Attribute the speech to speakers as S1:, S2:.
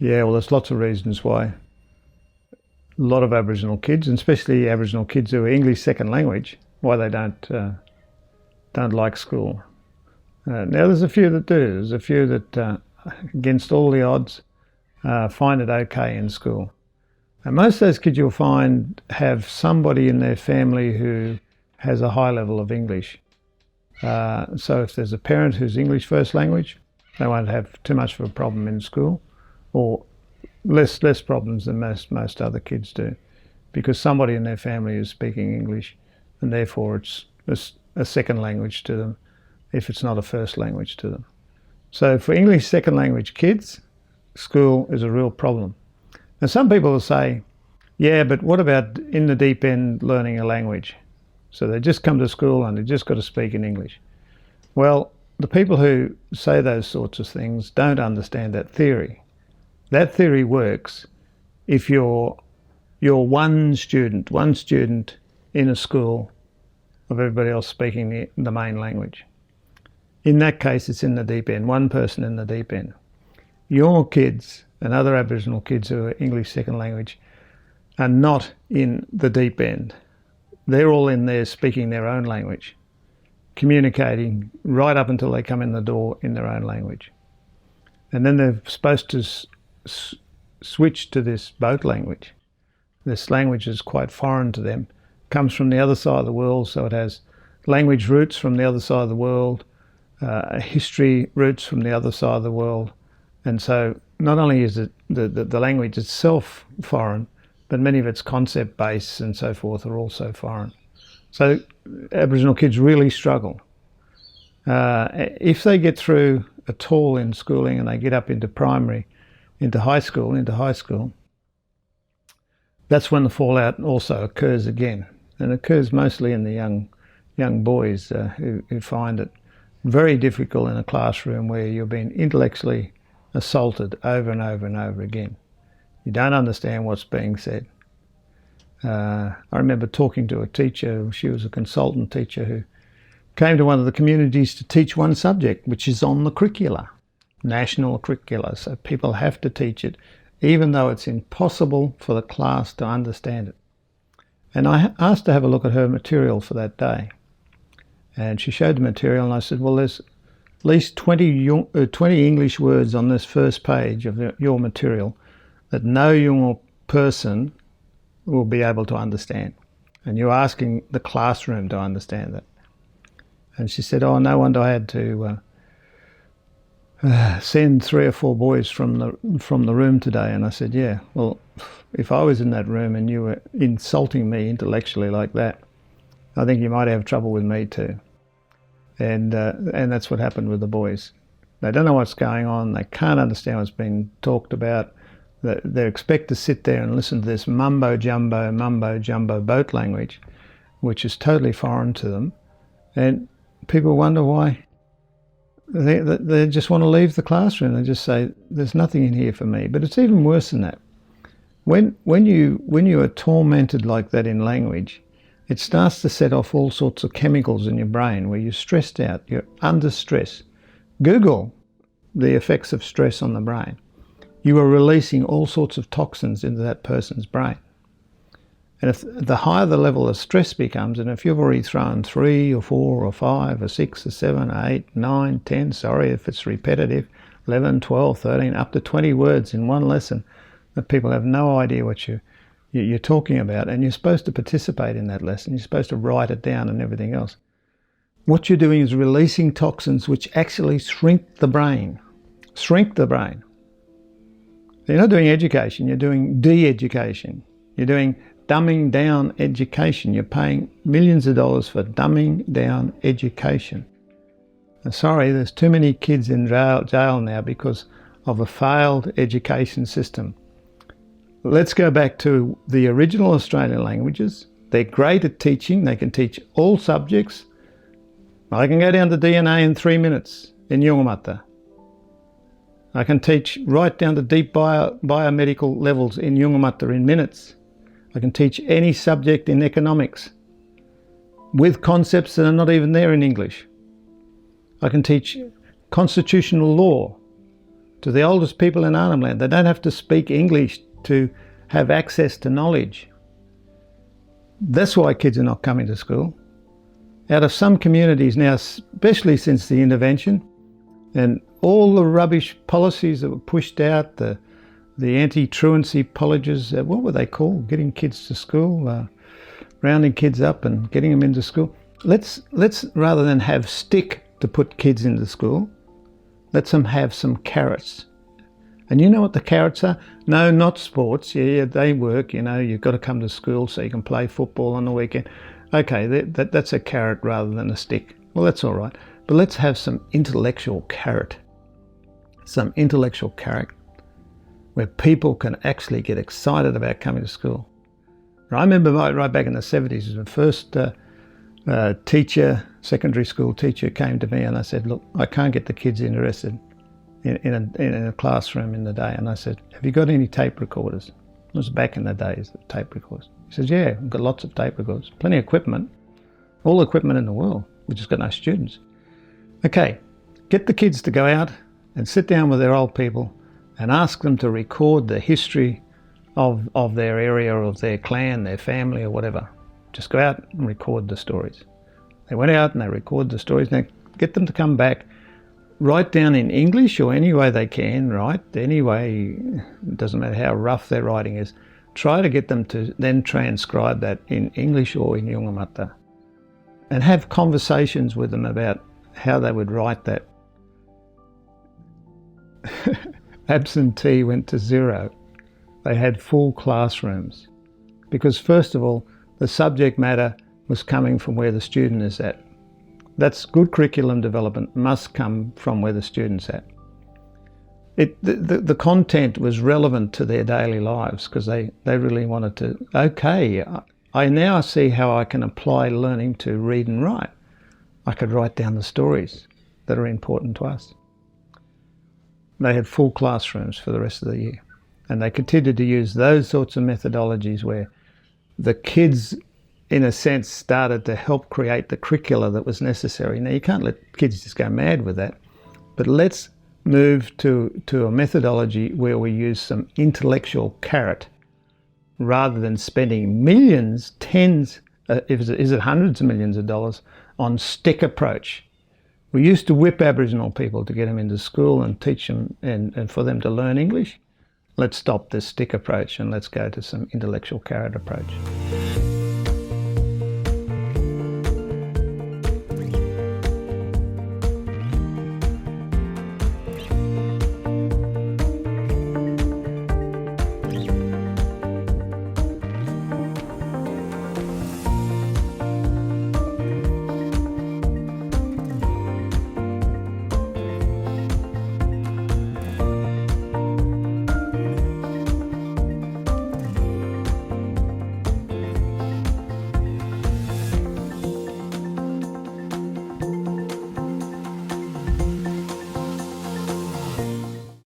S1: Yeah, well, there's lots of reasons why a lot of Aboriginal kids, and especially Aboriginal kids who are English second language, why they don't like school. Now, there's a few that do. There's a few that, against all the odds, find it okay in school. And most of those kids you'll find have somebody in their family who has a high level of English. So if there's a parent who's English first language, they won't have too much of a problem in school, or less problems than most other kids do, because somebody in their family is speaking English, and therefore it's a second language to them if it's not a first language to them. So for English second language kids, school is a real problem. Now some people will say, yeah, but what about in the deep end learning a language? So they just come to school and they just got to speak in English. Well, the people who say those sorts of things don't understand that theory. That theory works if you're one student in a school of everybody else speaking the main language. In that case, it's in the deep end, one person in the deep end. Your kids and other Aboriginal kids who are English second language are not in the deep end. They're all in there speaking their own language, communicating right up until they come in the door in their own language. And then they're supposed to switch to this boat language. This language is quite foreign to them, comes from the other side of the world, so it has language roots from the other side of the world, history roots from the other side of the world. And so not only is it the language itself foreign, but many of its concept base and so forth are also foreign. So Aboriginal kids really struggle. If they get through at all in schooling and they get up into primary, into high school, that's when the fallout also occurs again. And it occurs mostly in the young boys who find it very difficult in a classroom where you're being intellectually assaulted over and over and over again. You don't understand what's being said. I remember talking to a teacher, she was a consultant teacher who came to one of the communities to teach one subject, which is on the curricula, national curricula. So people have to teach it, even though it's impossible for the class to understand it. And I asked to have a look at her material for that day. And she showed the material and I said, well, there's at least 20 English words on this first page of your material that no young person will be able to understand. And you're asking the classroom to understand that. And she said, oh, no wonder I had to send 3 or 4 boys from the room today. And I said, yeah, well, if I was in that room and you were insulting me intellectually like that, I think you might have trouble with me too. And that's what happened with the boys. They don't know what's going on. They can't understand what's being talked about. They expect to sit there and listen to this mumbo jumbo boat language, which is totally foreign to them. And people wonder why. They just want to leave the classroom. They just say, there's nothing in here for me. But it's even worse than that. When you are tormented like that in language, it starts to set off all sorts of chemicals in your brain where you're stressed out, you're under stress. Google the effects of stress on the brain. You are releasing all sorts of toxins into that person's brain. And if the higher the level of stress becomes, and if you've already thrown 3 or 4 or 5 or 6 or 7 or 8, 9, 10, sorry if it's repetitive, 11, 12, 13, up to 20 words in one lesson that people have no idea what you're talking about, and you're supposed to participate in that lesson. You're supposed to write it down and everything else. What you're doing is releasing toxins which actually shrink the brain. Shrink the brain. You're not doing education, you're doing de-education. You're doing dumbing down education. You're paying millions of dollars for dumbing down education. I'm sorry, there's too many kids in jail now because of a failed education system. Let's go back to the original Australian languages. They're great at teaching. They can teach all subjects. I can go down to DNA in 3 minutes in Yungamata. I can teach right down to deep biomedical levels in Yungamata in minutes. I can teach any subject in economics with concepts that are not even there in English. I can teach constitutional law to the oldest people in Arnhem Land. They don't have to speak English to have access to knowledge. That's why kids are not coming to school. Out of some communities now, especially since the intervention, and all the rubbish policies that were pushed out, the anti-truancy colleges, what were they called? Getting kids to school, rounding kids up and getting them into school. Let's rather than have stick to put kids into school, let them have some carrots. And you know what the carrots are? No, not sports. Yeah, they work. You've got to come to school so you can play football on the weekend. Okay, that's a carrot rather than a stick. Well, that's all right. But let's have some intellectual carrot. Some intellectual carrot where people can actually get excited about coming to school. I remember right back in the 70s, the first secondary school teacher came to me and I said, look, I can't get the kids interested in a classroom in the day. And I said, have you got any tape recorders? It was back in the days, the tape recorders. He says, yeah, we've got lots of tape recorders, plenty of equipment, all the equipment in the world. We've just got no students. Okay, get the kids to go out and sit down with their old people and ask them to record the history of their area or of their clan, their family or whatever. Just go out and record the stories. They went out and they recorded the stories. Now get them to come back, write down in English or any way they can, right? Any way, it doesn't matter how rough their writing is. Try to get them to then transcribe that in English or in Yungamata and have conversations with them about how they would write that. Absentee went to zero. They had full classrooms because, first of all, the subject matter was coming from where the student is at. That's good curriculum development must come from where the student's at. The content was relevant to their daily lives because they really wanted to, okay, I now see how I can apply learning to read and write. I could write down the stories that are important to us. They had full classrooms for the rest of the year. And they continued to use those sorts of methodologies where the kids, in a sense, started to help create the curricula that was necessary. Now, you can't let kids just go mad with that, but let's move to a methodology where we use some intellectual carrot rather than spending millions, is it hundreds of millions of dollars on stick approach. We used to whip Aboriginal people to get them into school and teach them and for them to learn English. Let's stop this stick approach and let's go to some intellectual carrot approach.